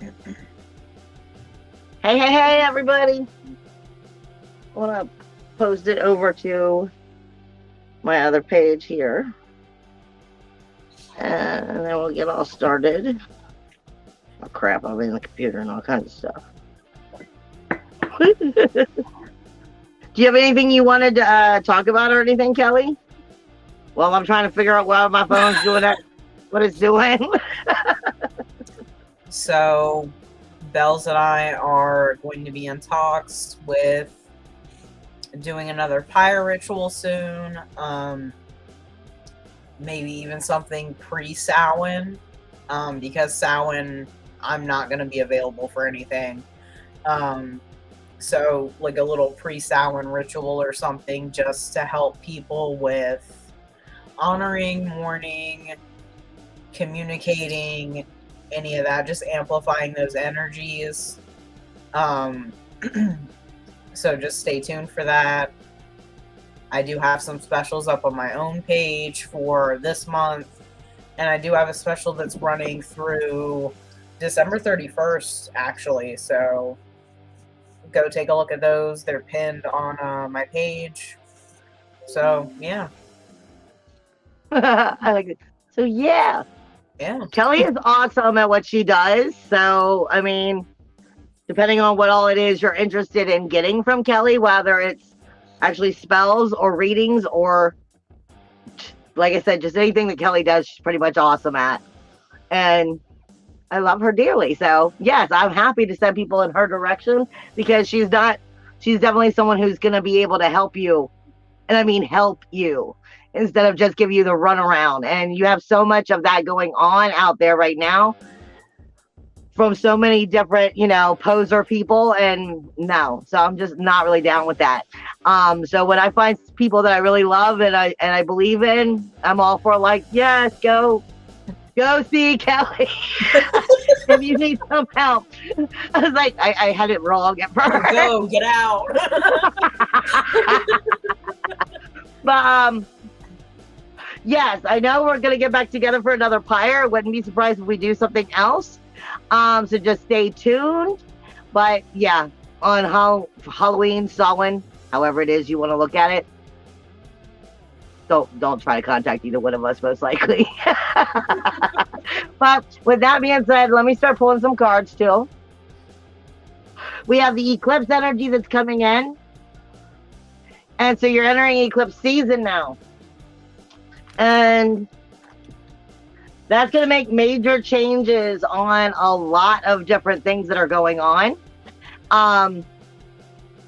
Hey, everybody. I want to post it over to my other page here. And then we'll get all started. Oh, crap. I'm in the computer and all kinds of stuff. Do you have anything you wanted to talk about or anything, Kelly? Well, I'm trying to figure out why my phone's doing that, what it's doing. So, Bells and I are going to be in talks with doing another Pyre Ritual soon. Maybe even something pre-Samhain, because Samhain, I'm not going to be available for anything. So, like a little pre-Samhain ritual or something just to help people with honoring, mourning, communicating, any of that, just amplifying those energies. So just stay tuned for that. I do have some specials up on my own page for this month, and I do have a special that's running through December 31st, actually, so go take a look at those. They're pinned on my page. So, yeah. I like it. So, yeah. Kelly is awesome at what she does. So, I mean, depending on what all it is you're interested in getting from Kelly, whether it's actually spells or readings or, like I said, just anything that Kelly does, she's pretty much awesome at. And I love her dearly. So, yes, I'm happy to send people in her direction because she's definitely someone who's going to be able to help you. And I mean, help you instead of just give you the runaround. And you have so much of that going on out there right now from so many different, poser people. And no, so I'm just not really down with that. So when I find people that I really love and I believe in, I'm all for like, yes, go see Kelly. If you need some help. I was like, I had it wrong at first. Go, get out. But yes, I know we're gonna get back together for another Pyre. Wouldn't be surprised if we do something else. So just stay tuned. But yeah, on Halloween, Samhain, however it is you want to look at it. Don't try to contact either one of us, most likely. But with that being said, let me start pulling some cards too. We have the Eclipse energy that's coming in. And so you're entering eclipse season now. And that's going to make major changes on a lot of different things that are going on.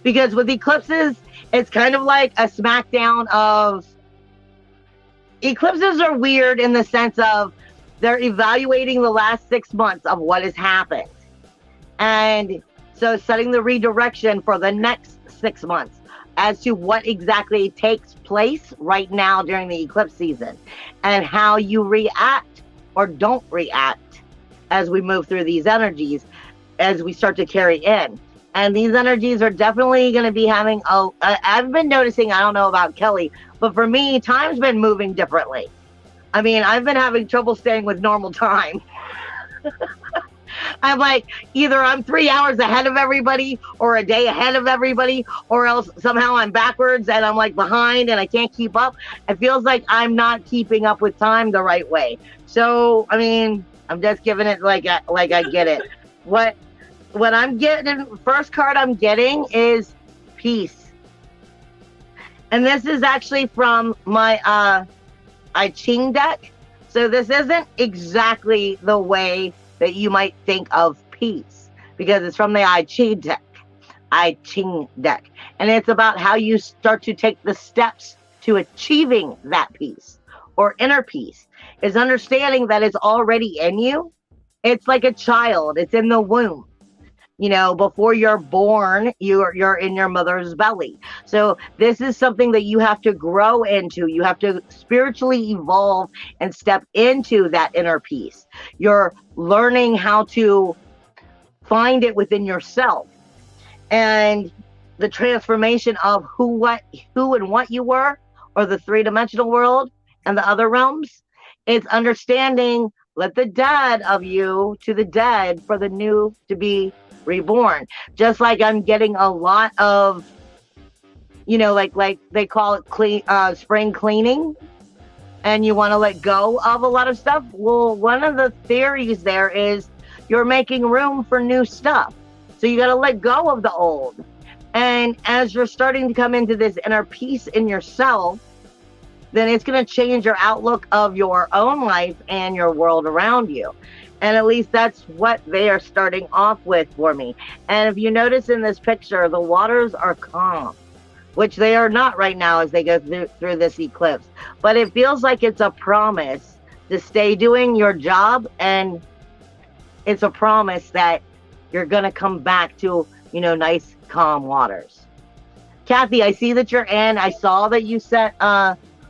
Because with eclipses, it's kind of like a SmackDown of... Eclipses are weird in the sense of they're evaluating the last 6 months of what has happened. And so setting the redirection for the next 6 months as to what exactly takes place right now during the eclipse season and how you react or don't react as we move through these energies, as we start to carry in. And these energies are definitely going to be having I've been noticing, I don't know about Kelly, but for me, time's been moving differently. I mean, I've been having trouble staying with normal time. I'm like, either I'm 3 hours ahead of everybody or a day ahead of everybody, or else somehow I'm backwards and I'm like behind and I can't keep up. It feels like I'm not keeping up with time the right way. So, I mean, I'm just giving it like I get it. What I'm getting, first card I'm getting is peace. And this is actually from my I Ching deck. So this isn't exactly the way that you might think of peace, because it's from the I Ching deck. And it's about how you start to take the steps to achieving that peace or inner peace. Is understanding that it's already in you. It's like a child. It's in the womb. Before you're born, you're in your mother's belly. So this is something that you have to grow into. You have to spiritually evolve and step into that inner peace. You're learning how to find it within yourself. And the transformation of who and what you were, or the three-dimensional world and the other realms, it's understanding let the dead of you to the dead for the new to be reborn. Just like I'm getting a lot of, like they call it spring cleaning, and you want to let go of a lot of stuff. Well, one of the theories there is you're making room for new stuff. So you got to let go of the old. And as you're starting to come into this inner peace in yourself, then it's going to change your outlook of your own life and your world around you. And at least that's what they are starting off with for me. And if you notice in this picture, the waters are calm, which they are not right now as they go through this eclipse. But it feels like it's a promise to stay doing your job, and it's a promise that you're going to come back to, nice, calm waters. Kathy, I see that you're in. I saw that you sent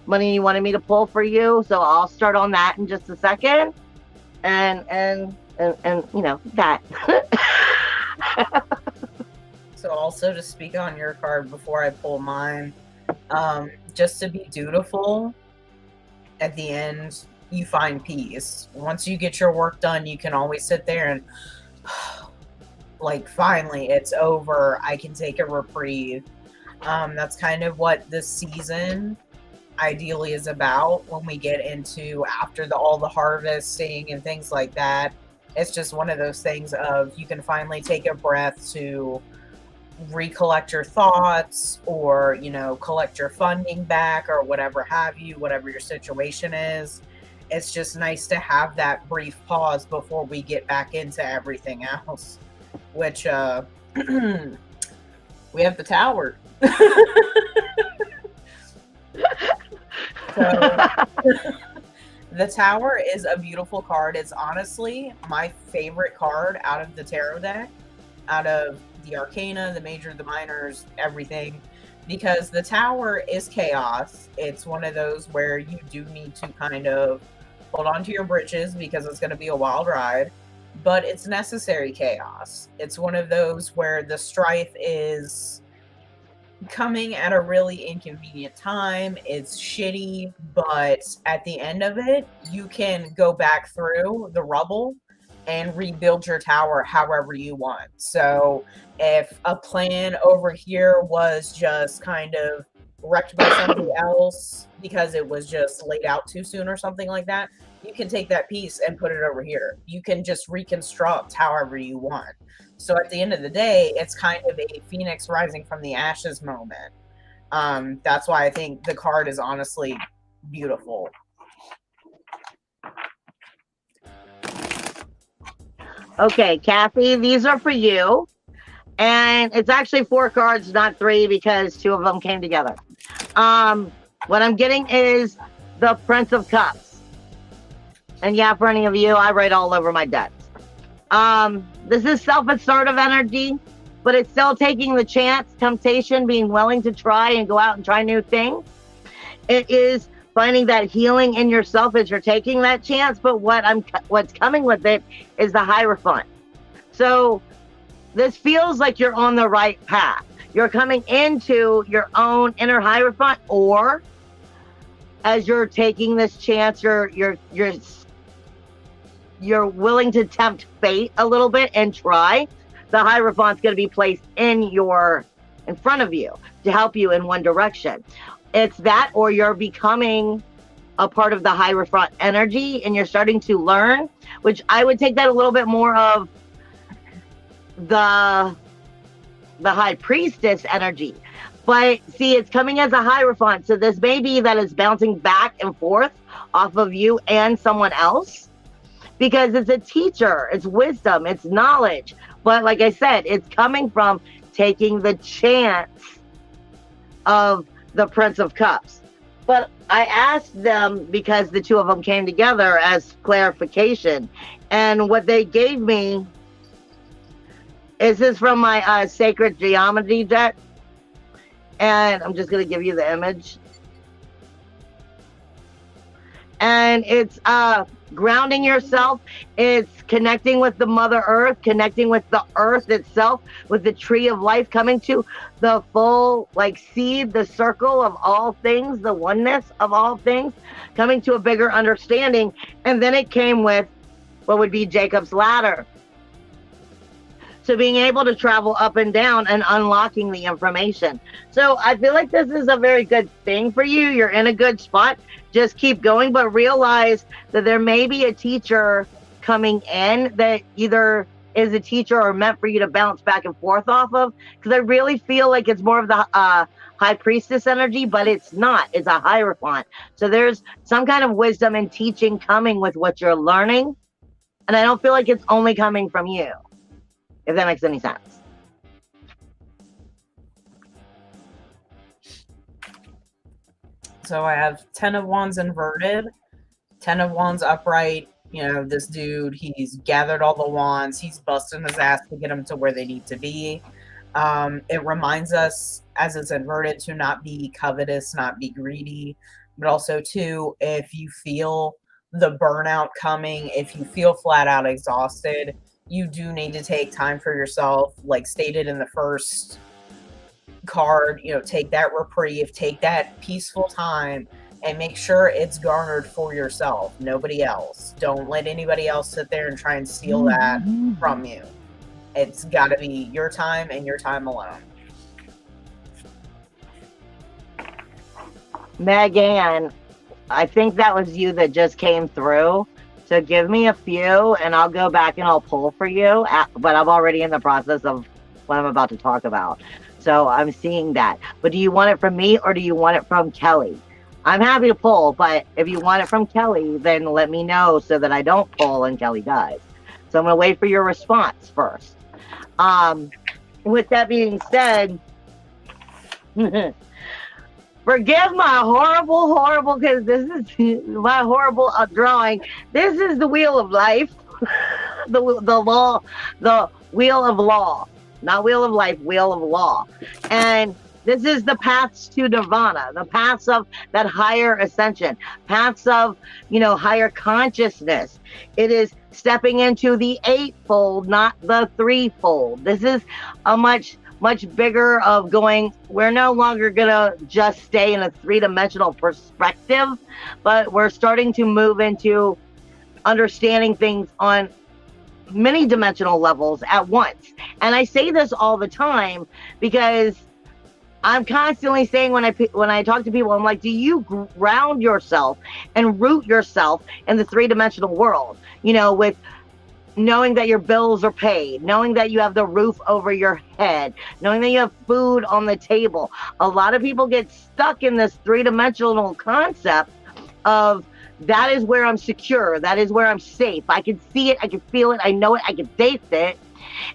money you wanted me to pull for you, so I'll start on that in just a second. And that. So also to speak on your card before I pull mine, just to be dutiful, at the end, you find peace. Once you get your work done, you can always sit there and like, finally, it's over. I can take a reprieve. That's kind of what this season ideally is about when we get into after all the harvesting and things like that. It's just one of those things of you can finally take a breath to recollect your thoughts, or collect your funding back, or whatever have you, whatever your situation is. It's just nice to have that brief pause before we get back into everything else, which we have the Tower. So, the Tower is a beautiful card. It's honestly my favorite card out of the tarot deck, out of the arcana, the major, the minors, everything, because the Tower is chaos. It's one of those where you do need to kind of hold on to your britches because it's going to be a wild ride, but it's necessary chaos. It's one of those where the strife is coming at a really inconvenient time. It's shitty, but at the end of it, you can go back through the rubble and rebuild your tower however you want. So if a plan over here was just kind of wrecked by somebody else because it was just laid out too soon or something like that, you can take that piece and put it over here. You can just reconstruct however you want. So at the end of the day, it's kind of a phoenix rising from the ashes moment. That's why I think the card is honestly beautiful. Okay, Kathy, these are for you. And it's actually 4 cards, not 3, because 2 of them came together. What I'm getting is the Prince of Cups. And yeah, for any of you, I write all over my decks. This is self-assertive energy, but it's still taking the chance, temptation, being willing to try and go out and try new things. It is finding that healing in yourself as you're taking that chance, but what's coming with it is the Hierophant. So this feels like you're on the right path. You're coming into your own inner Hierophant, or as you're taking this chance, you're willing to tempt fate a little bit and try. The Hierophant's going to be placed in front of you to help you in one direction. It's that, or you're becoming a part of the Hierophant energy and you're starting to learn, which I would take that a little bit more of the High Priestess energy. But see, it's coming as a Hierophant, so this may be that is bouncing back and forth off of you and someone else, because it's a teacher, it's wisdom, it's knowledge. But like I said, it's coming from taking the chance of the Prince of Cups. But I asked them, because the 2 of them came together, as clarification. And what they gave me is this from my Sacred Geometry deck. And I'm just going to give you the image. And it's Grounding yourself is connecting with the Mother Earth, connecting with the earth itself, with the tree of life, coming to the full, like, seed, the circle of all things, the oneness of all things, coming to a bigger understanding. And then it came with what would be Jacob's ladder. So being able to travel up and down and unlocking the information. So I feel like this is a very good thing for you. You're in a good spot. Just keep going, but realize that there may be a teacher coming in that either is a teacher or meant for you to bounce back and forth off of. Because I really feel like it's more of the high priestess energy, but it's not. It's a hierophant. So there's some kind of wisdom and teaching coming with what you're learning. And I don't feel like it's only coming from you, if that makes any sense. So I have 10 of Wands inverted, 10 of Wands upright. You know, this dude, he's gathered all the wands. He's busting his ass to get them to where they need to be. It reminds us, as it's inverted, to not be covetous, not be greedy. But also, too, if you feel the burnout coming, if you feel flat out exhausted, you do need to take time for yourself, like stated in the first card. You know, take that reprieve, take that peaceful time, and make sure it's garnered for yourself, nobody else. Don't let anybody else sit there and try and steal that from you. It's got to be your time and your time alone. Megan, I think that was you that just came through. So give me a few and I'll go back and I'll pull for you. But I'm already in the process of what I'm about to talk about. So I'm seeing that. But do you want it from me or do you want it from Kelly? I'm happy to pull, but if you want it from Kelly, then let me know so that I don't pull and Kelly does. So I'm going to wait for your response first. With that being said, forgive my horrible, because this is my horrible drawing. This is the wheel of life, the law, the wheel of law, not wheel of life, wheel of law. And this is the paths to nirvana, the paths of that higher ascension, paths of, you know, higher consciousness. It is stepping into the eightfold, not the threefold. This is a much bigger of going, we're no longer gonna just stay in a three-dimensional perspective, but we're starting to move into understanding things on many dimensional levels at once. And I say this all the time because I'm constantly saying when I talk to people, I'm like, do you ground yourself and root yourself in the three-dimensional world? You know, with knowing that your bills are paid, knowing that you have the roof over your head, knowing that you have food on the table. A lot of people get stuck in this three-dimensional concept of that is where I'm secure, that is where I'm safe. I can see it, I can feel it, I know it, I can taste it.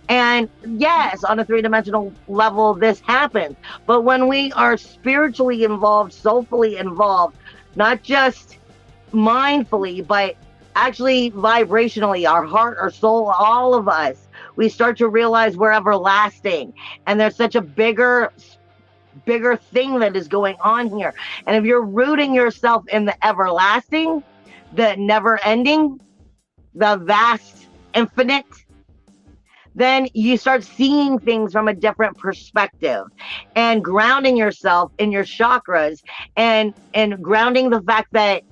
And yes, on a three-dimensional level, this happens. But when we are spiritually involved, soulfully involved, not just mindfully, but actually vibrationally, our heart, our soul, all of us, we start to realize we're everlasting. And there's such a bigger thing that is going on here. And if you're rooting yourself in the everlasting, the never ending, the vast, infinite, then you start seeing things from a different perspective and grounding yourself in your chakras and grounding the fact that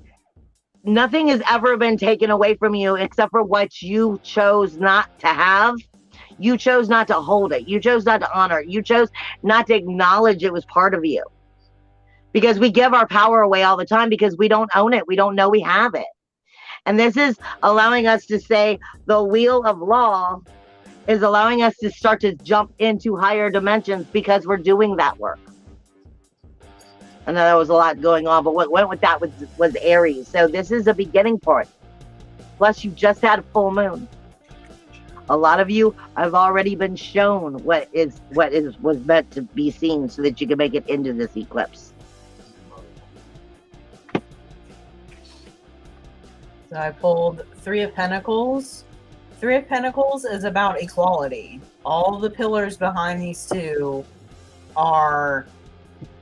nothing has ever been taken away from you except for what you chose not to have. You chose not to hold it. You chose not to honor it. You chose not to acknowledge it was part of you. Because we give our power away all the time because we don't own it. We don't know we have it. And this is allowing us to say the wheel of law is allowing us to start to jump into higher dimensions because we're doing that work. I know there was a lot going on, but what went with that was Aries. So this is a beginning point. Plus, you just had a full moon. A lot of you have already been shown what was meant to be seen so that you can make it into this eclipse. So I pulled Three of Pentacles. Three of Pentacles is about equality. All the pillars behind these two are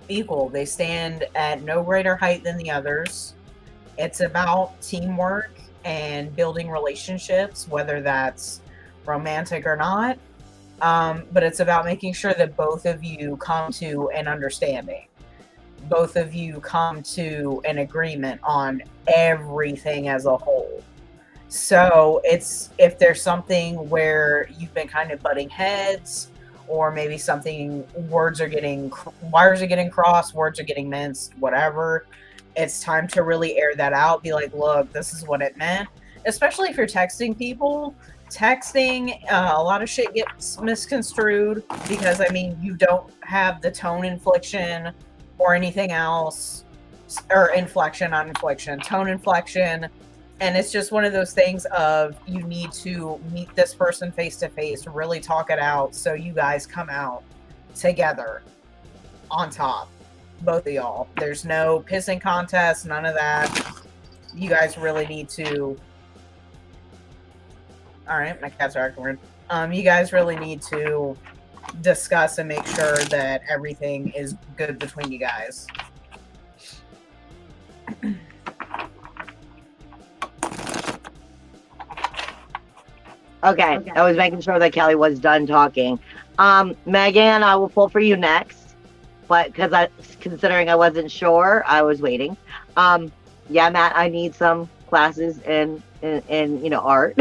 equal. They stand at no greater height than the others. It's about teamwork. and building relationships, whether that's romantic or not. But it's about making sure that both of you come to an understanding. Both of you come to an agreement on everything as a whole. So it's, if there's something where you've been kind of butting heads, or maybe something, wires are getting crossed, words are getting minced, whatever, it's time to really air that out. Be like, look, this is what it meant. Especially if you're texting people. Texting, a lot of shit gets misconstrued because, I mean, you don't have the tone inflection or anything else, or inflection, not inflection, tone inflection. And it's just one of those things of, you need to meet this person face to face, really talk it out, so you guys come out together on top, both of y'all. There's no pissing contest, none of that. You guys really need to. All right, my cats are acting weird. You guys really need to discuss and make sure that everything is good between you guys. Okay, I was making sure that Kelly was done talking. Megan, I will pull for you next, but considering I wasn't sure, I was waiting. Yeah, Matt, I need some classes in art.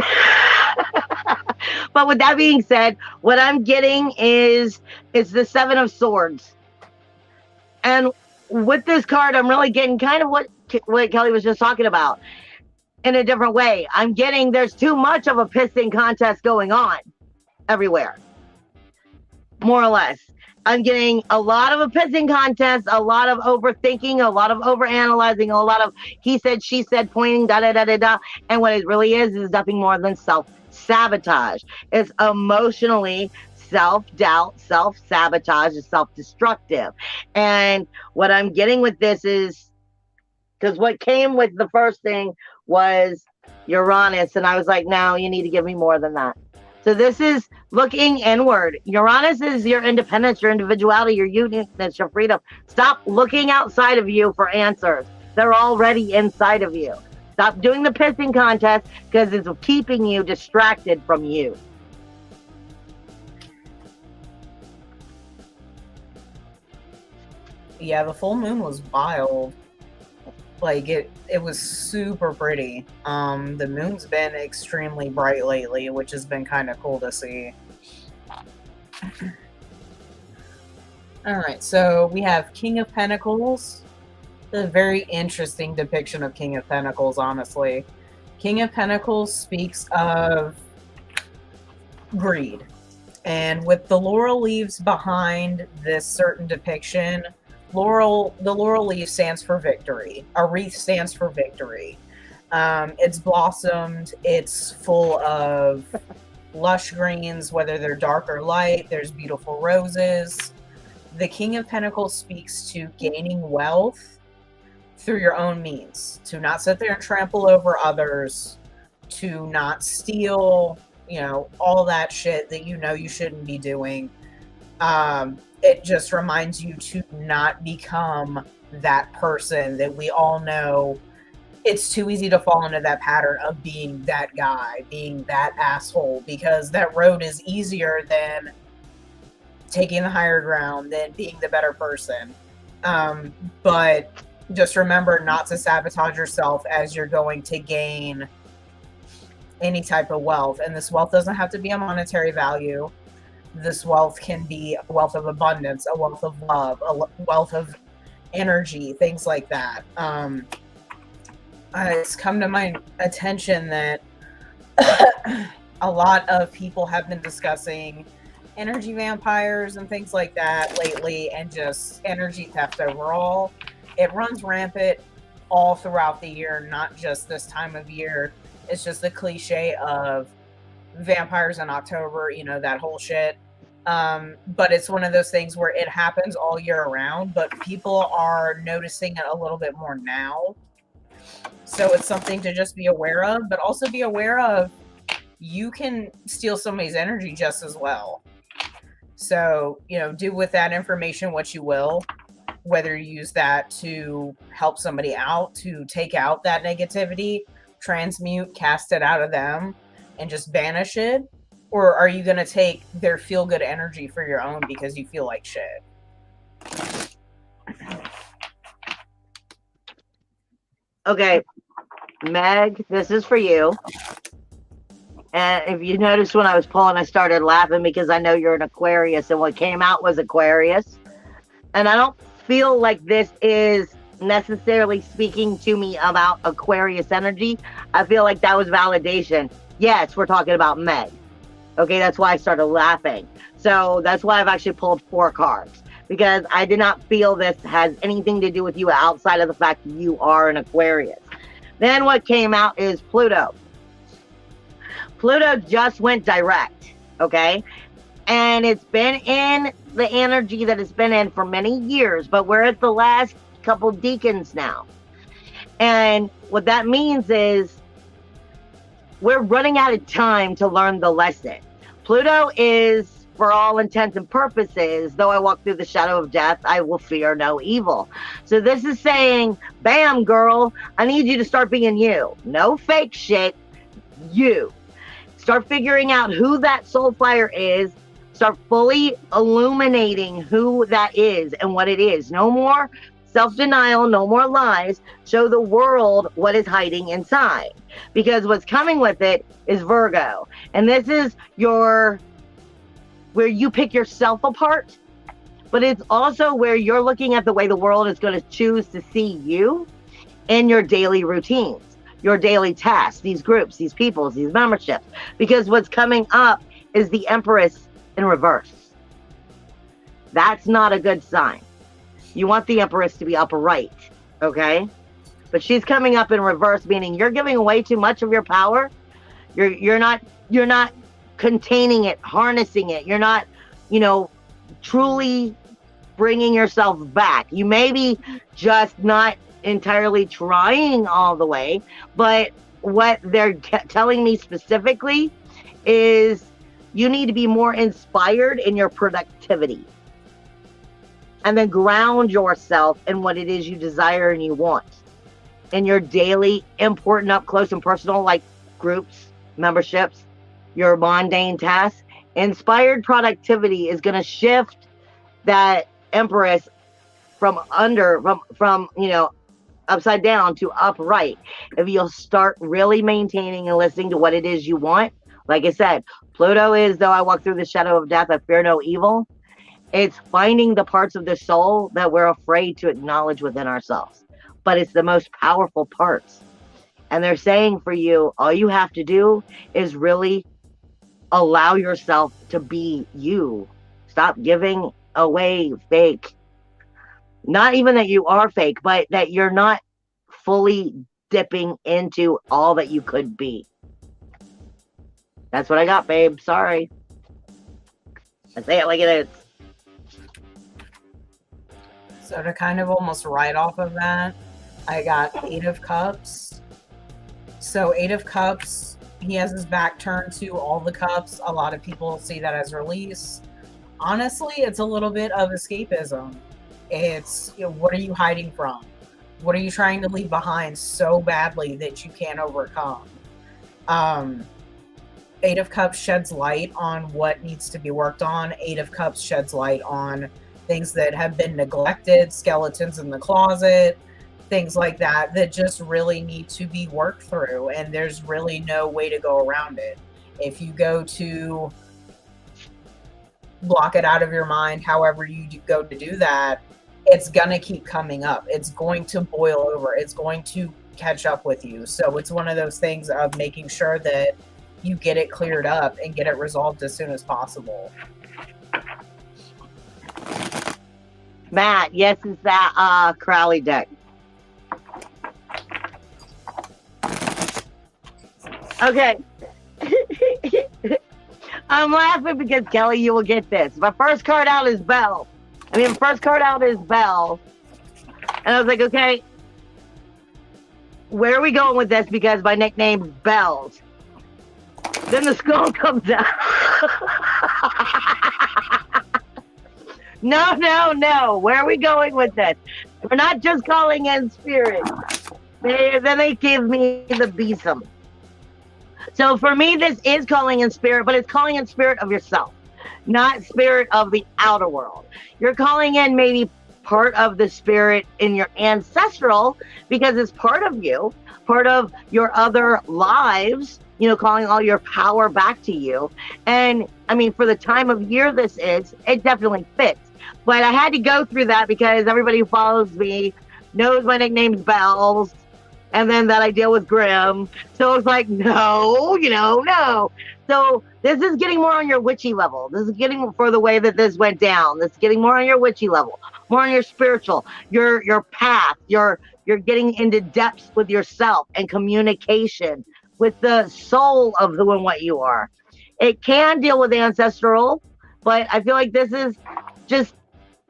But with that being said, what I'm getting is the Seven of Swords. And with this card, I'm really getting kind of what Kelly was just talking about in a different way. I'm getting there's too much of a pissing contest going on everywhere, more or less. I'm getting a lot of a pissing contest, a lot of overthinking, a lot of overanalyzing, a lot of he said, she said, pointing, da da da da da. And what it really is nothing more than self-sabotage. It's emotionally self-doubt, self-sabotage, is self-destructive. And what I'm getting with this is, because what came with the first thing was Uranus, and I was like, no, you need to give me more than that. So this is looking inward. Uranus is your independence, your individuality, your uniqueness, your freedom. Stop looking outside of you for answers. They're already inside of you. Stop doing the pissing contest because it's keeping you distracted from you. Yeah, the full moon was wild. Like, it was super pretty. The moon's been extremely bright lately, which has been kind of cool to see. Alright, so we have King of Pentacles. A very interesting depiction of King of Pentacles, honestly. King of Pentacles speaks of greed. And with the laurel leaves behind this certain depiction, the laurel leaf stands for victory. A wreath stands for victory. It's blossomed. It's full of lush greens, whether they're dark or light. There's beautiful roses. The King of Pentacles speaks to gaining wealth through your own means. To not sit there and trample over others. To not steal, all that shit that you shouldn't be doing. It just reminds you to not become that person that we all know. It's too easy to fall into that pattern of being that guy, being that asshole, because that road is easier than taking the higher ground, than being the better person. But just remember not to sabotage yourself as you're going to gain any type of wealth. And this wealth doesn't have to be a monetary value. This wealth can be a wealth of abundance, a wealth of love, a wealth of energy, things like that. It's come to my attention that a lot of people have been discussing energy vampires and things like that lately, and just energy theft overall. It runs rampant all throughout the year, not just this time of year. It's just the cliche of vampires in October, that whole shit. But it's one of those things where it happens all year round, but people are noticing it a little bit more now. So it's something to just be aware of, but also be aware of you can steal somebody's energy just as well. So, do with that information what you will, whether you use that to help somebody out, to take out that negativity, transmute, cast it out of them, and just banish it? Or are you going to take their feel-good energy for your own because you feel like shit? Okay, Meg, this is for you. And if you noticed when I was pulling, I started laughing because I know you're an Aquarius, and what came out was Aquarius. And I don't feel like this is necessarily speaking to me about Aquarius energy. I feel like that was validation. Yes, we're talking about Meg. Okay, that's why I started laughing. So that's why I've actually pulled 4 cards, because I did not feel this has anything to do with you outside of the fact that you are an Aquarius. Then what came out is Pluto. Pluto just went direct, okay? And it's been in the energy that it's been in for many years, but we're at the last couple decans now. And what that means is we're running out of time to learn the lesson. Pluto is, for all intents and purposes, though I walk through the shadow of death, I will fear no evil. So this is saying, bam, girl, I need you to start being you. No fake shit, you. Start figuring out who that soul fire is. Start fully illuminating who that is and what it is. No more self-denial, no more lies. Show the world what is hiding inside. Because what's coming with it is Virgo. And this is where you pick yourself apart. But it's also where you're looking at the way the world is going to choose to see you in your daily routines, your daily tasks, these groups, these peoples, these memberships. Because what's coming up is the Empress in reverse. That's not a good sign. You want the Empress to be upright, okay? But she's coming up in reverse, meaning you're giving away too much of your power. You're not containing it, harnessing it. You're not, truly bringing yourself back. You may be just not entirely trying all the way, but what they're telling me specifically is you need to be more inspired in your productivity, and then ground yourself in what it is you desire and you want in your daily important, up close and personal, like groups, memberships, your mundane tasks. Inspired productivity is going to shift that Empress from upside down to upright. If you'll start really maintaining and listening to what it is you want. Like I said, Pluto is, though I walk through the shadow of death, I fear no evil. It's finding the parts of the soul that we're afraid to acknowledge within ourselves. But it's the most powerful parts. And they're saying for you, all you have to do is really allow yourself to be you. Stop giving away fake. Not even that you are fake, but that you're not fully dipping into all that you could be. That's what I got, babe. Sorry. I say it like it is. So to kind of almost write off of that, I got 8 of Cups. So 8 of Cups, he has his back turned to all the cups. A lot of people see that as release. Honestly, it's a little bit of escapism. It's, what are you hiding from? What are you trying to leave behind so badly that you can't overcome? 8 of Cups sheds light on what needs to be worked on. 8 of Cups sheds light on things that have been neglected, skeletons in the closet, things like that, that just really need to be worked through. And there's really no way to go around it. If you go to block it out of your mind, however you go to do that, it's going to keep coming up. It's going to boil over. It's going to catch up with you. So it's one of those things of making sure that you get it cleared up and get it resolved as soon as possible. Matt, yes, is that Crowley deck? Okay. I'm laughing because, Kelly, you will get this. My first card out is Bell. And I was like, okay, where are we going with this? Because my nickname's Bells. Then the skull comes out. No. Where are we going with this? We're not just calling in spirit. Then they give me the besom. So for me, this is calling in spirit, but it's calling in spirit of yourself, not spirit of the outer world. You're calling in maybe part of the spirit in your ancestral because it's part of you, part of your other lives, you know, calling all your power back to you. And I mean, for the time of year this is, it definitely fits. But I had to go through that because everybody who follows me knows my nickname's Bells, and then that I deal with Grim. So it's like, no, you know, no. So this is getting more on your witchy level. This is getting for the way that this went down. This is getting more on your witchy level, more on your spiritual, your path. You're getting into depths with yourself and communication with the soul of who and what you are. It can deal with ancestral, but I feel like this is just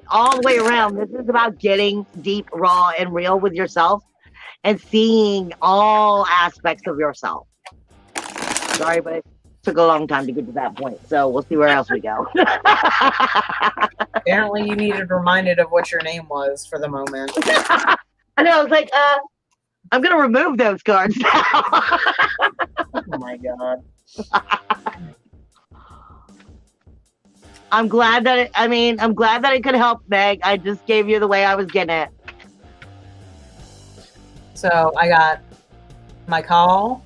all the way around. This is about getting deep, raw, and real with yourself and seeing all aspects of yourself. Sorry, but it took a long time to get to that point. So we'll see where else we go. Apparently you needed reminded of what your name was for the moment. I know, I was like, I'm going to remove those cards now. Oh my God. I'm glad that I'm glad that it could help, Meg. I just gave you the way I was getting it. So I got my call.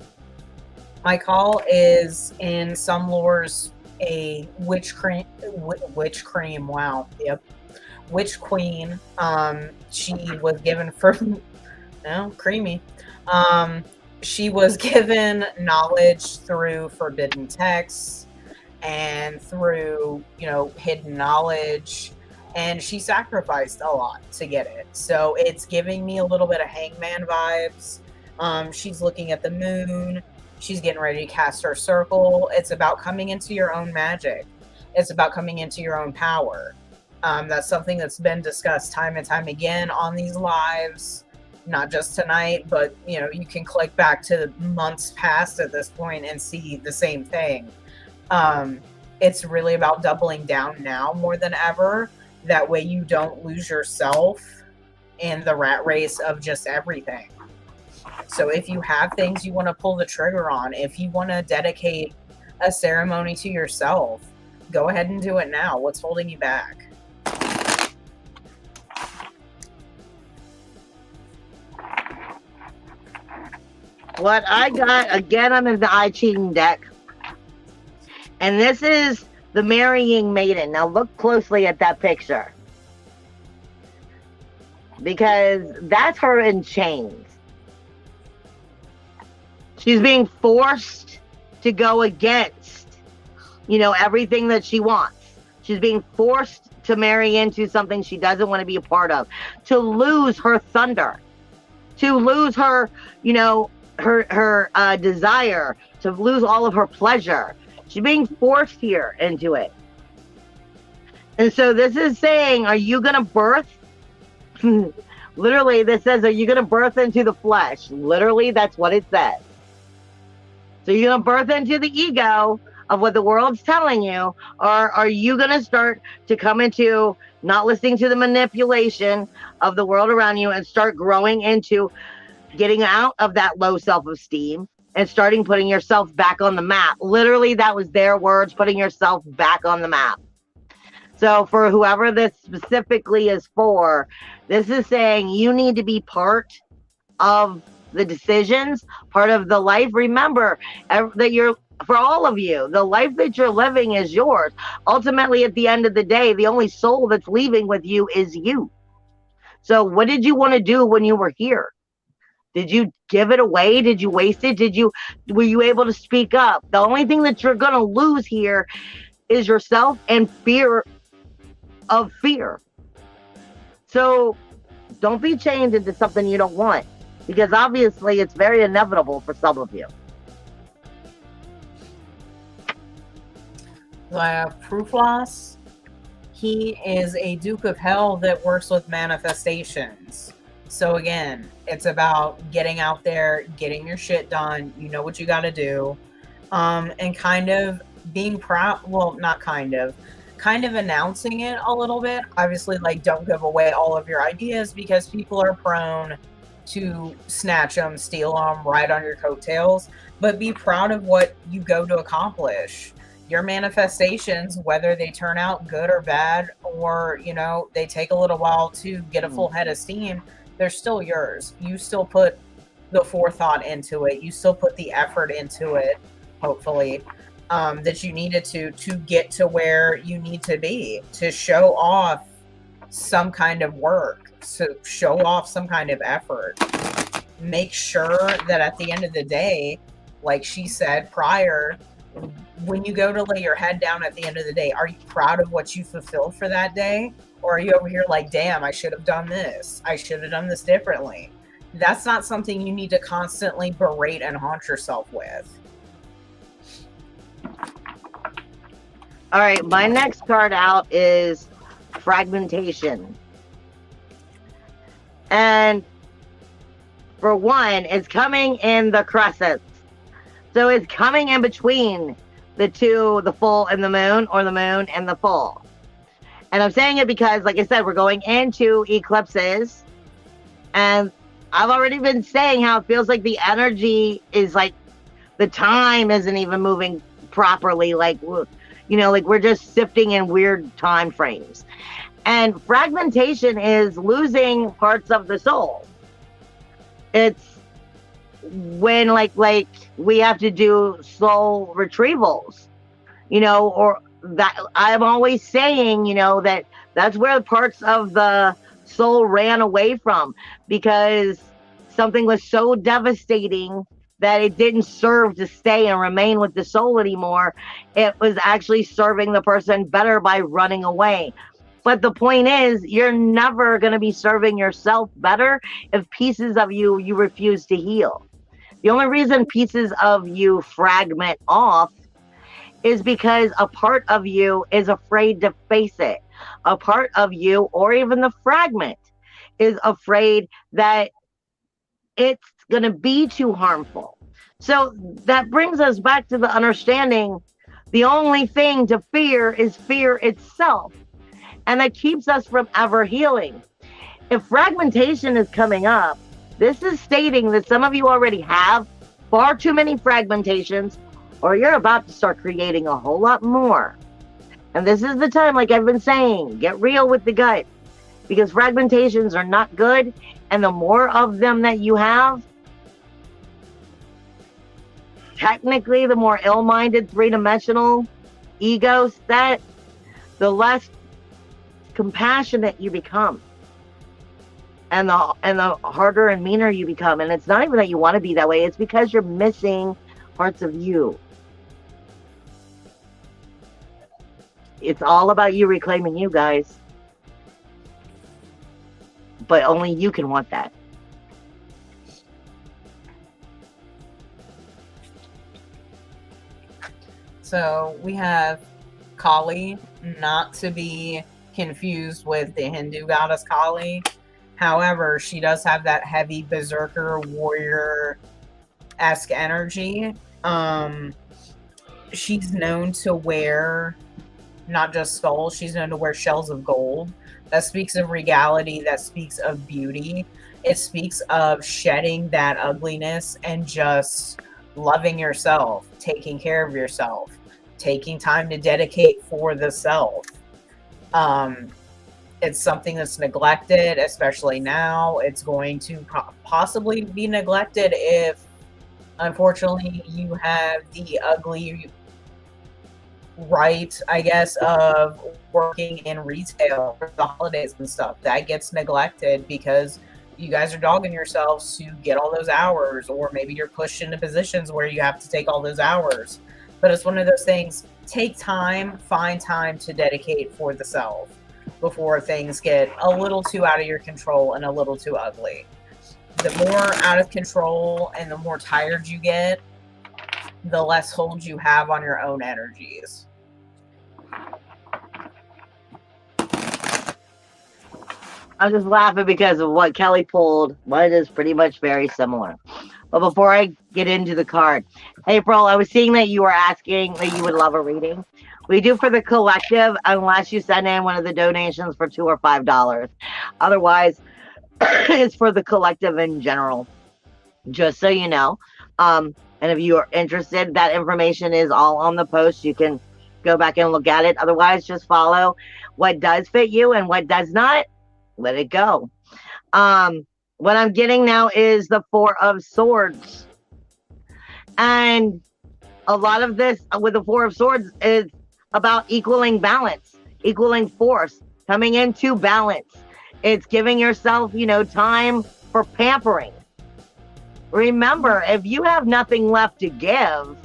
My call is in some lores a witch cream. Wow. Yep. Witch queen. She was given creamy. She was given knowledge through forbidden texts and through, you know, hidden knowledge. And she sacrificed a lot to get it. So it's giving me a little bit of Hangman vibes. She's looking at the moon. She's getting ready to cast her circle. It's about coming into your own magic. It's about coming into your own power. That's something that's been discussed time and time again on these lives. Not just tonight, but, you know, you can click back to months past at this point and see the same thing. It's really about doubling down now more than ever. That way you don't lose yourself in the rat race of just everything. So if you have things you want to pull the trigger on, if you want to dedicate a ceremony to yourself, go ahead and do it now. What's holding you back? What I got, again, I'm in the I Ching deck. And this is the Marrying Maiden. Now look closely at that picture. Because that's her in chains. She's being forced to go against, you know, everything that she wants. She's being forced to marry into something she doesn't want to be a part of. To lose her thunder. To lose her, you know, her desire. To lose all of her pleasure. She's being forced here into it. And so this is saying, are you going to birth? Literally, this says, are you going to birth into the flesh? Literally, that's what it says. So you're going to birth into the ego of what the world's telling you, or are you going to start to come into not listening to the manipulation of the world around you and start growing into getting out of that low self-esteem and starting putting yourself back on the map? Literally, that was their words, putting yourself back on the map. So for whoever this specifically is for, this is saying you need to be part of the decisions, part of the life. Remember that you're, for all of you, the life that you're living is yours. Ultimately, at the end of the day, the only soul that's leaving with you is you. So what did you want to do when you were here? Did you give it away? Did you waste it? Were you able to speak up? The only thing that you're going to lose here is yourself and fear of fear. So don't be chained into something you don't want, because obviously it's very inevitable for some of you. So I have proof loss. He is a Duke of Hell that works with manifestations. So again, it's about getting out there, getting your shit done. You know what you got to do. And kind of being proud. Well, not kind of announcing it a little bit. Obviously, like, don't give away all of your ideas, because people are prone to snatch them, steal them, ride on your coattails, but be proud of what you go to accomplish. Your manifestations, whether they turn out good or bad, or, you know, they take a little while to get a full head of steam, they're still yours. You still put the forethought into it. You still put the effort into it, hopefully, that you needed to get to where you need to be, to show off some kind of work, to show off some kind of effort. Make sure that at the end of the day, like she said prior, when you go to lay your head down at the end of the day, are you proud of what you fulfilled for that day? Or are you over here like, damn, I should have done this. I should have done this differently. That's not something you need to constantly berate and haunt yourself with. All right, my next card out is fragmentation. And for one, it's coming in the crescents. So it's coming in between the two, the full and the moon, or the moon and the full. And I'm saying it because, like I said, we're going into eclipses. And I've already been saying how it feels like the energy is like, the time isn't even moving properly. Like, you know, like we're just sifting in weird time frames. And fragmentation is losing parts of the soul. It's when like we have to do soul retrievals, you know, or that I'm always saying, you know, that's where parts of the soul ran away from, because something was so devastating that it didn't serve to stay and remain with the soul anymore. It was actually serving the person better by running away. But the point is, you're never going to be serving yourself better if pieces of you refuse to heal. The only reason pieces of you fragment off is because a part of you is afraid to face it. A part of you, or even the fragment, is afraid that it's going to be too harmful. So that brings us back to the understanding the only thing to fear is fear itself. And that keeps us from ever healing. If fragmentation is coming up, this is stating that some of you already have far too many fragmentations, or you're about to start creating a whole lot more. And this is the time, like I've been saying, get real with the gut, because fragmentations are not good. And the more of them that you have, technically, the more ill-minded, three-dimensional ego set, the less compassionate you become, and the harder and meaner you become. And it's not even that you want to be that way, it's because you're missing parts of you. It's all about you reclaiming you, guys, but only you can want that. So we have Kali, not to be confused with the Hindu goddess Kali. However, she does have that heavy berserker warrior-esque energy. She's known to wear not just skulls, she's known to wear shells of gold. That speaks of regality, that speaks of beauty. It speaks of shedding that ugliness and just loving yourself, taking care of yourself, taking time to dedicate for the self. It's something that's neglected, especially now. It's going to possibly be neglected if, unfortunately, you have the ugly right, I guess, of working in retail for the holidays and stuff. That gets neglected because you guys are dogging yourselves to get all those hours, or maybe you're pushed into positions where you have to take all those hours. But it's one of those things, take time, find time to dedicate for the self before things get a little too out of your control and a little too ugly. The more out of control and the more tired you get, the less hold you have on your own energies. I'm just laughing because of what Kelly pulled. Mine is pretty much very similar. But before I get into the card, April, I was seeing that you were asking that you would love a reading. We do for the collective unless you send in one of the donations for $2 or $5. Otherwise, It's for the collective in general, just so you know. And if you are interested, that information is all on the post. You can go back and look at it. Otherwise, just follow what does fit you, and what does not, let it go. What I'm getting now is the Four of Swords. And a lot of this with the Four of Swords is about equaling balance, equaling force, coming into balance. It's giving yourself, time for pampering. Remember, if you have nothing left to give,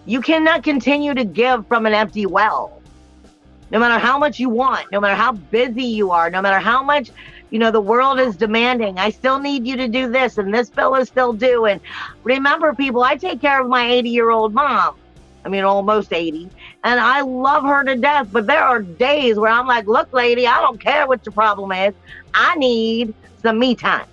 you cannot continue to give from an empty well. No matter how much you want, no matter how busy you are, no matter how much, the world is demanding, I still need you to do this, and this bill is still due. And remember, people, I take care of my 80-year-old mom. I mean, almost 80. And I love her to death. But there are days where I'm like, look, lady, I don't care what your problem is. I need some me time.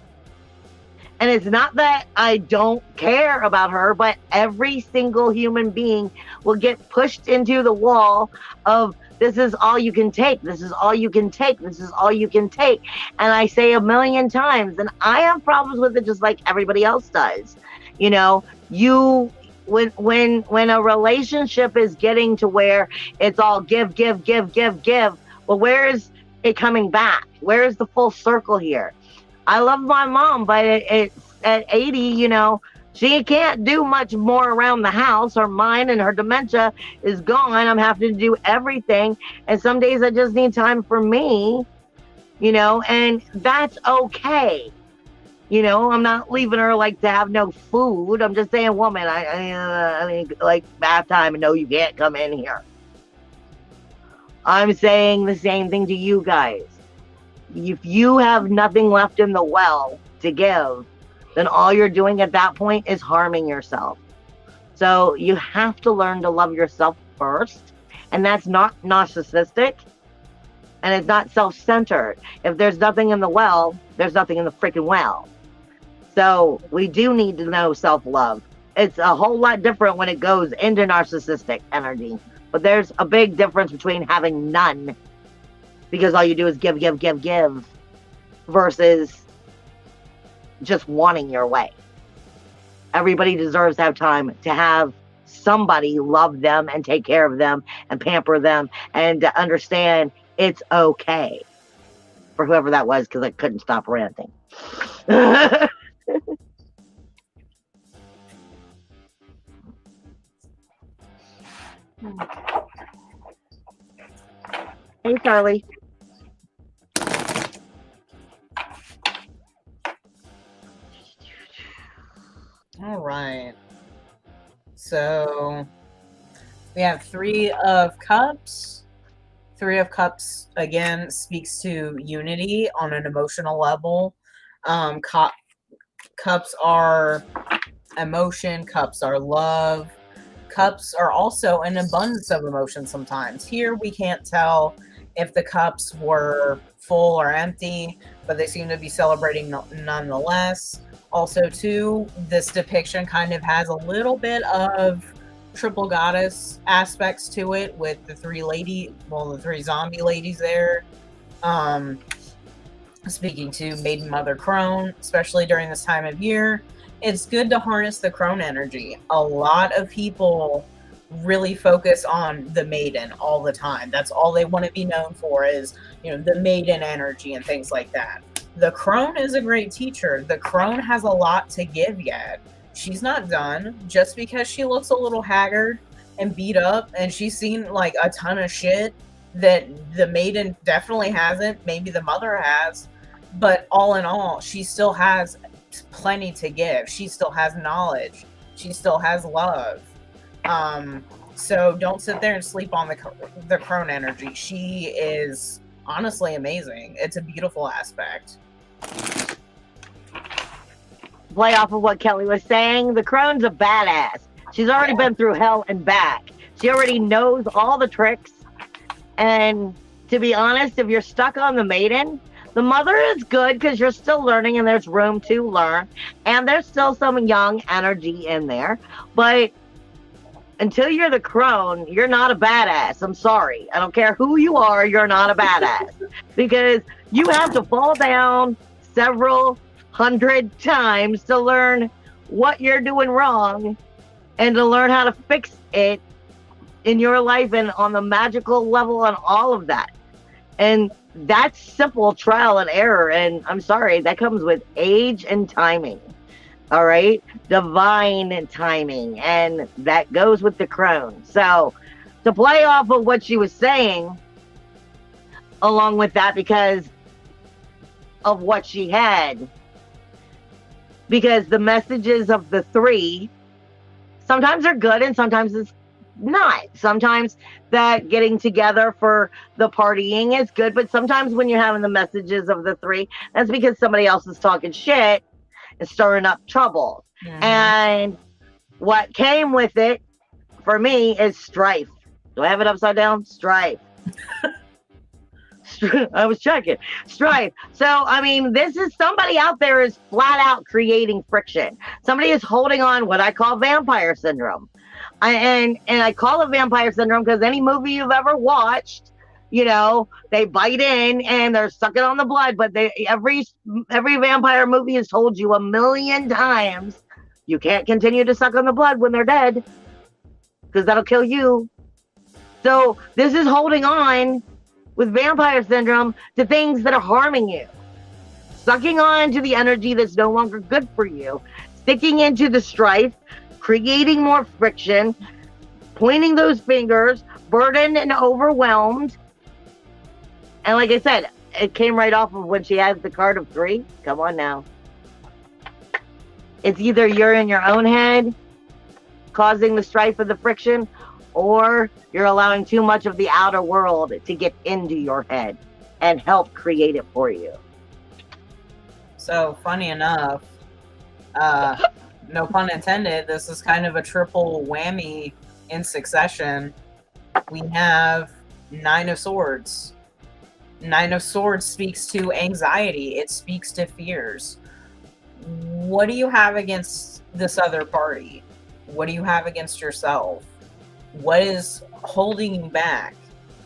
And it's not that I don't care about her, but every single human being will get pushed into the wall of, this is all you can take. This is all you can take. This is all you can take. And I say a million times, and I have problems with it just like everybody else does. When a relationship is getting to where it's all give, well, where is it coming back? Where is the full circle here? I love my mom, but it's at 80, she can't do much more around the house. Her mind and her dementia is gone. I'm having to do everything. And some days I just need time for me, and that's okay. I'm not leaving her like to have no food. I'm just saying, woman, I mean, like bath time, and no, you can't come in here. I'm saying the same thing to you guys. If you have nothing left in the well to give, then all you're doing at that point is harming yourself. So you have to learn to love yourself first. And that's not narcissistic. And it's not self-centered. If there's nothing in the well, there's nothing in the freaking well. So we do need to know self-love. It's a whole lot different when it goes into narcissistic energy. But there's a big difference between having none, because all you do is give, versus just wanting your way. Everybody deserves to have time to have somebody love them and take care of them and pamper them, and to understand it's okay. For whoever that was, because I couldn't stop ranting. Hey, Charlie. All right. So we have Three of Cups. Three of Cups, again, speaks to unity on an emotional level. Cups are emotion. Cups are love. Cups are also an abundance of emotion sometimes. Here we can't tell if the cups were full or empty, but they seem to be celebrating nonetheless. Also, too, this depiction kind of has a little bit of triple goddess aspects to it, with the three zombie ladies there. Speaking to Maiden Mother Crone, especially during this time of year, it's good to harness the crone energy. A lot of people really focus on the maiden all the time. That's all they want to be known for, is, the maiden energy and things like that. The crone is a great teacher. The crone has a lot to give yet. She's not done. Just because she looks a little haggard and beat up, and she's seen like a ton of shit that the maiden definitely hasn't, maybe the mother has, but all in all, she still has plenty to give. She still has knowledge. She still has love. So don't sit there and sleep on the crone energy. She is honestly amazing. It's a beautiful aspect. Play off of what Kelly was saying. The crone's a badass. She's already been through hell and back. She already knows all the tricks. And to be honest, if you're stuck on the maiden, the mother is good because you're still learning and there's room to learn. And there's still some young energy in there. But until you're the crone, you're not a badass. I'm sorry. I don't care who you are. You're not a badass. Because you have to fall down several hundred times to learn what you're doing wrong and to learn how to fix it in your life and on the magical level and all of that. And that's simple trial and error. And I'm sorry, that comes with age and timing. All right. Divine timing. And that goes with the crone. So to play off of what she was saying, along with that, because of what she had, because the messages of the three sometimes are good and sometimes it's not. Sometimes that getting together for the partying is good, but sometimes when you're having the messages of the three, that's because somebody else is talking shit and stirring up trouble. And what came with it for me is strife. Do I have it upside down? Strife. I was checking. Strife. So, I mean, this is somebody out there is flat out creating friction. Somebody is holding on what I call vampire syndrome. And I call it vampire syndrome because any movie you've ever watched, you know, they bite in and they're sucking on the blood. But every vampire movie has told you 1,000,000 times you can't continue to suck on the blood when they're dead because that'll kill you. So this is holding on with vampire syndrome to things that are harming you, sucking on to the energy that's no longer good for you, sticking into the strife, creating more friction, pointing those fingers, burdened and overwhelmed. And like I said, it came right off of when she has the card of 3. Come on now. It's either you're in your own head causing the strife of the friction, or you're allowing too much of the outer world to get into your head and help create it for you. So, funny enough, no pun intended, this is kind of a triple whammy in succession. We have 9 of Swords. 9 of Swords speaks to anxiety. It speaks to fears. What do you have against this other party? What do you have against yourself? What is holding you back?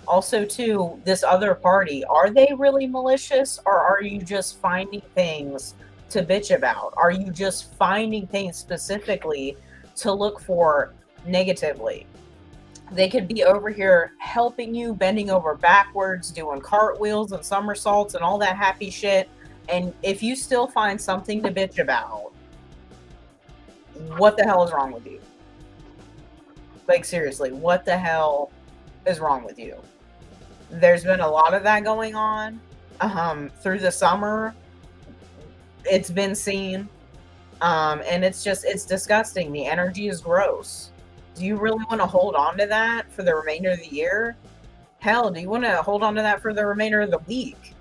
Also, too, this other party, are they really malicious, or are you just finding things to bitch about? Are you just finding things specifically to look for negatively? They could be over here helping you, bending over backwards, doing cartwheels and somersaults and all that happy shit. And if you still find something to bitch about, what the hell is wrong with you? Like, seriously, what the hell is wrong with you? There's been a lot of that going on through the summer. It's been seen. And it's disgusting. The energy is gross. Do you really want to hold on to that for the remainder of the year? Hell, do you want to hold on to that for the remainder of the week?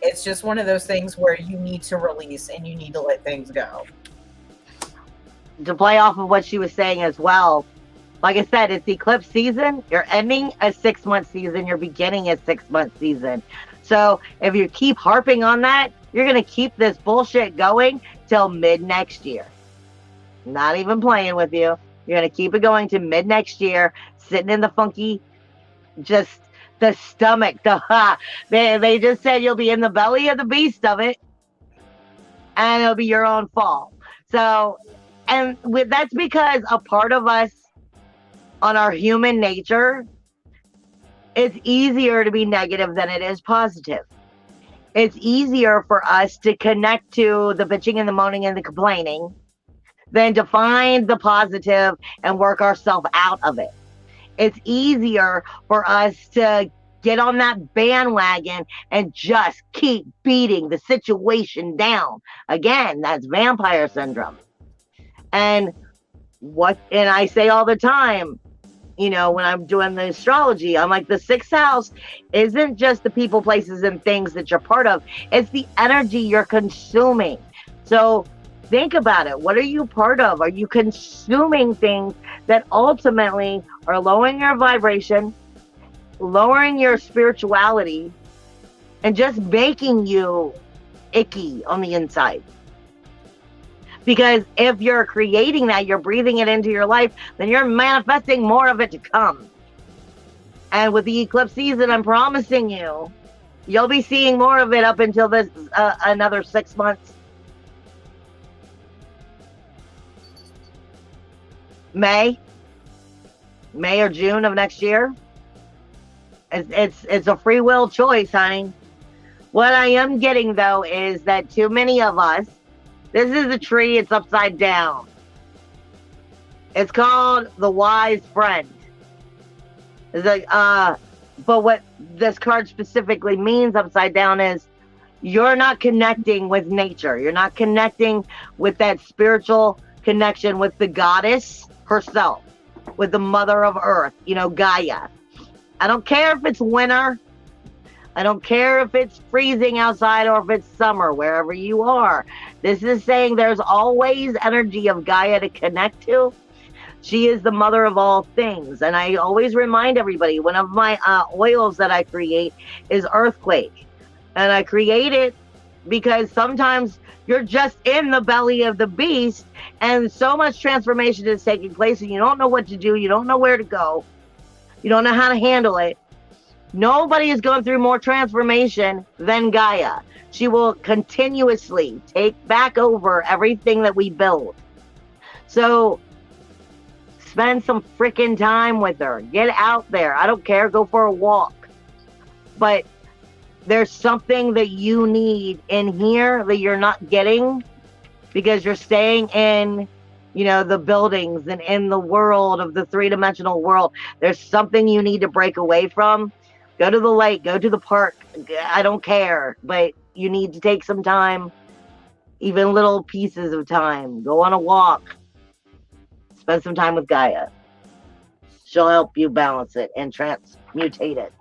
It's just one of those things where you need to release and you need to let things go. To play off of what she was saying as well, like I said, it's eclipse season. You're ending a 6-month season. You're beginning a 6-month season. So if you keep harping on that, you're going to keep this bullshit going till mid next year. Not even playing with you. You're going to keep it going to mid next year, sitting in the funky, just the stomach. They just said you'll be in the belly of the beast of it, and it'll be your own fault. So, and that's because a part of us, on our human nature, it's easier to be negative than it is positive. It's easier for us to connect to the bitching and the moaning and the complaining than to find the positive and work ourselves out of it. It's easier for us to get on that bandwagon and just keep beating the situation down. Again, that's vampire syndrome. And I say all the time, you know, when I'm doing the astrology, I'm like, the 6th house isn't just the people, places, and things that you're part of. It's the energy you're consuming. So think about it. What are you part of? Are you consuming things that ultimately are lowering your vibration, lowering your spirituality, and just making you icky on the inside? Because if you're creating that, you're breathing it into your life, then you're manifesting more of it to come. And with the eclipse season, I'm promising you You'll be seeing more of it up until this another 6 months. May or June of next year. It's a free will choice, honey. What I am getting though is that too many of us, this is a tree, it's upside down. It's called the wise friend. It's like, but what this card specifically means upside down is you're not connecting with nature. You're not connecting with that spiritual connection with the goddess herself, with the mother of earth, you know, Gaia. I don't care if it's winter. I don't care if it's freezing outside or if it's summer, wherever you are. This is saying there's always energy of Gaia to connect to. She is the mother of all things. And I always remind everybody, one of my oils that I create is Earthquake. And I create it because sometimes you're just in the belly of the beast and so much transformation is taking place and you don't know what to do. You don't know where to go. You don't know how to handle it. Nobody is going through more transformation than Gaia. She will continuously take back over everything that we build. So spend some freaking time with her. Get out there. I don't care. Go for a walk. But there's something that you need in here that you're not getting because you're staying in, you know, the buildings and in the world of the three-dimensional world. There's something you need to break away from. Go to the lake, go to the park. I don't care, but you need to take some time, even little pieces of time. Go on a walk. Spend some time with Gaia. She'll help you balance it and transmutate it.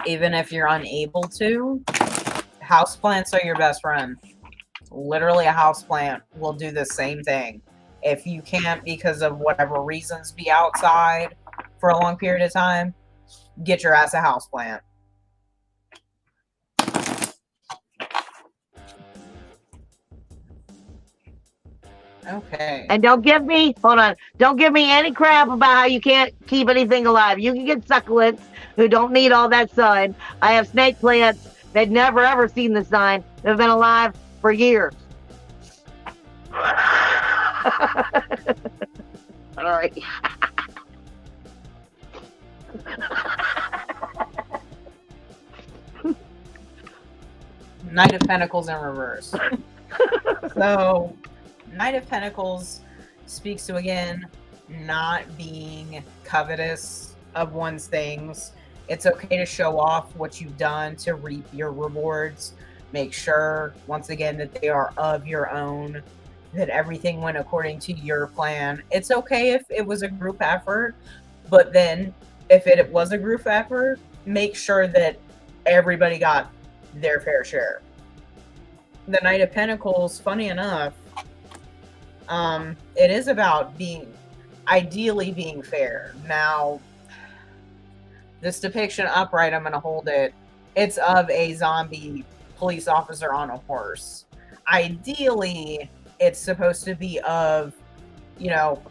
Even if you're unable to, houseplants are your best friend. Literally, a houseplant will do the same thing. If you can't, because of whatever reasons, be outside for a long period of time, get your ass a houseplant. Okay. And don't give me any crap about how you can't keep anything alive. You can get succulents who don't need all that sun. I have snake plants that never ever seen the sun. They've been alive for years. All right. Knight of Pentacles in reverse. So, Knight of Pentacles speaks to, again, not being covetous of one's things. It's okay to show off what you've done to reap your rewards. Make sure, once again, that they are of your own, that everything went according to your plan. It's okay if it was a group effort, but then if it was a group effort, make sure that everybody got their fair share. The Knight of Pentacles, funny enough, it is about ideally being fair. Now, this depiction upright, I'm going to hold it. It's of a zombie police officer on a horse. Ideally, it's supposed to be of, you know,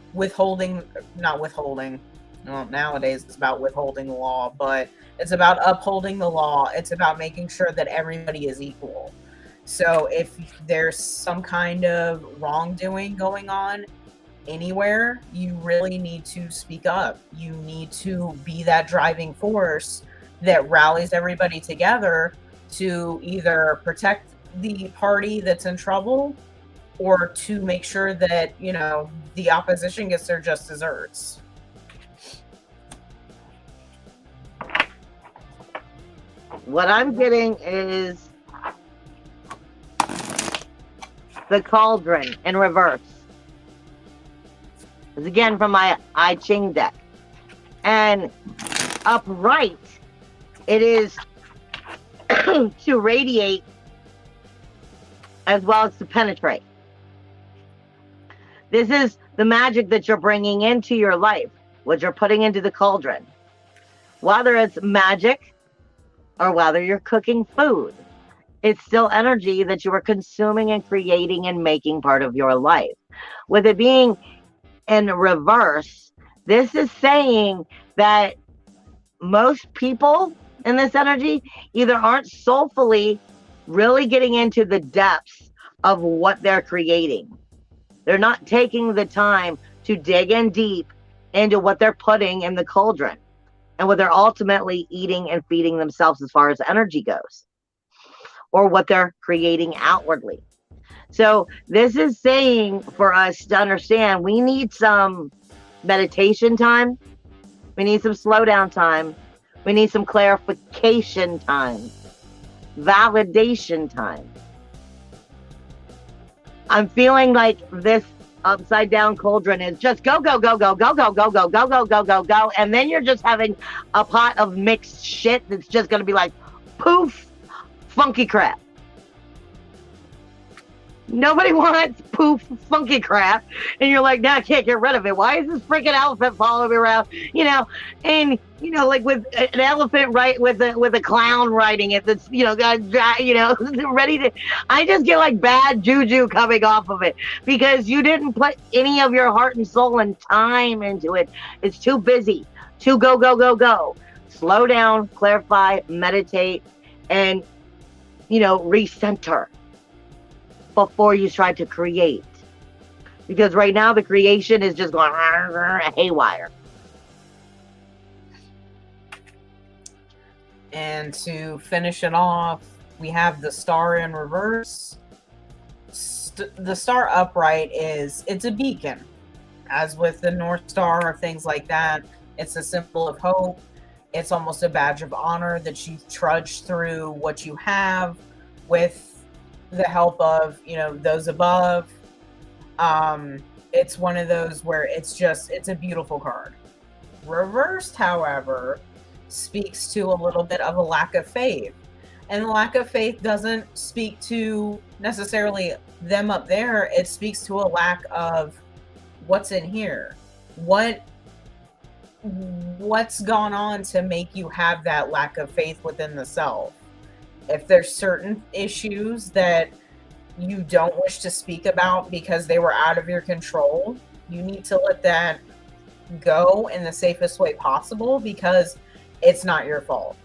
not withholding. Well, nowadays it's about withholding the law, but it's about upholding the law. It's about making sure that everybody is equal. So if there's some kind of wrongdoing going on anywhere, you really need to speak up. You need to be that driving force that rallies everybody together to either protect the party that's in trouble or to make sure that, you know, the opposition gets their just desserts. What I'm getting is the Cauldron in reverse. It's again from my I Ching deck. And upright, it is to radiate as well as to penetrate. This is the magic that you're bringing into your life, what you're putting into the cauldron. Whether it's magic or whether you're cooking food, it's still energy that you are consuming and creating and making part of your life. With it being in reverse, this is saying that most people in this energy either aren't soulfully really getting into the depths of what they're creating. They're not taking the time to dig in deep into what they're putting in the cauldron and what they're ultimately eating and feeding themselves as far as energy goes, or what they're creating outwardly. So this is saying for us to understand we need some meditation time. We need some slow down time. We need some clarification time, validation time. I'm feeling like this upside down cauldron is just go, go, go, go, go, go, go, go, go, go, go, go, go. And then you're just having a pot of mixed shit that's just going to be like, poof, funky crap. Nobody wants poof, funky crap. And you're like, nah, I can't get rid of it. Why is this freaking elephant following me around? You know, and, you know, like with an elephant, right, with a clown riding it that's, you know, ready to, I just get like bad juju coming off of it because you didn't put any of your heart and soul and time into it. It's too busy to go, go, go, go. Slow down, clarify, meditate, and, you know, recenter before you try to create, because right now the creation is just going haywire. And to finish it off, we have the star in reverse. The star upright it's a beacon, as with the North Star or things like that. It's a symbol of hope. It's almost a badge of honor that you've trudged through what you have with the help of, you know, those above. It's one of those where it's a beautiful card. Reversed, however, speaks to a little bit of a lack of faith. And the lack of faith doesn't speak to necessarily them up there. It speaks to a lack of what's in here. What's gone on to make you have that lack of faith within the self? If there's certain issues that you don't wish to speak about because they were out of your control, you need to let that go in the safest way possible because it's not your fault.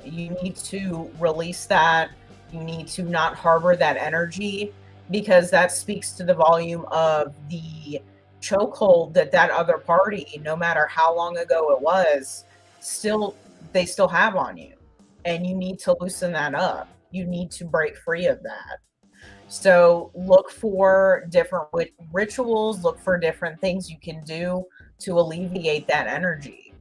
You need to release that. You need to not harbor that energy because that speaks to the volume of the chokehold that other party, no matter how long ago it was, they still have on you. And you need to loosen that up. You need to break free of that. So look for different rituals, look for different things you can do to alleviate that energy.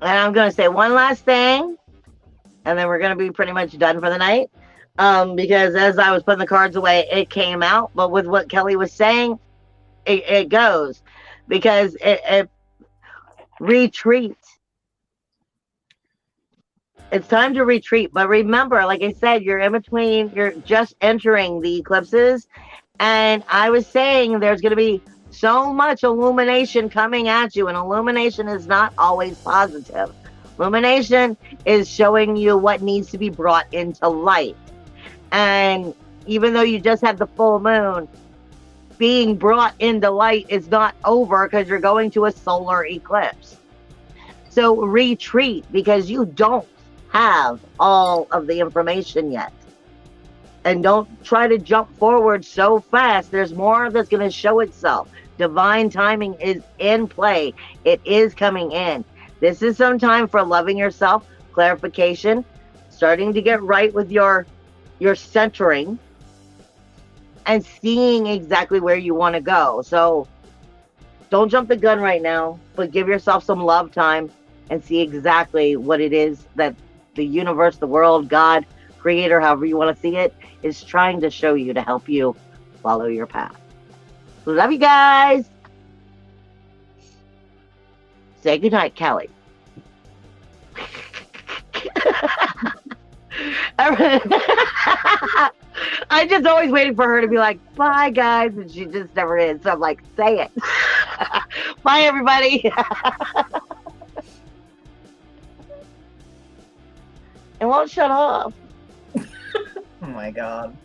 And I'm going to say one last thing, and then we're going to be pretty much done for the night. Because as I was putting the cards away, it came out. But with what Kelly was saying, it goes. Because it retreat. It's time to retreat. But remember, like I said, you're in between, you're just entering the eclipses. And I was saying there's going to be so much illumination coming at you. And illumination is not always positive. Illumination is showing you what needs to be brought into light. And even though you just had the full moon, being brought into light is not over because you're going to a solar eclipse. So retreat because you don't have all of the information yet. And don't try to jump forward so fast. There's more that's going to show itself. Divine timing is in play. It is coming in. This is some time for loving yourself, clarification, starting to get right with your centering, and seeing exactly where you want to go. So don't jump the gun right now, but give yourself some love time and see exactly what it is that the universe, the world, God, creator, however you want to see it, is trying to show you to help you follow your path. Love you guys. Say goodnight, Kelly. I just always waiting for her to be like, bye guys, and she just never is. So I'm like, say it. Bye everybody. It won't shut off. Oh my God.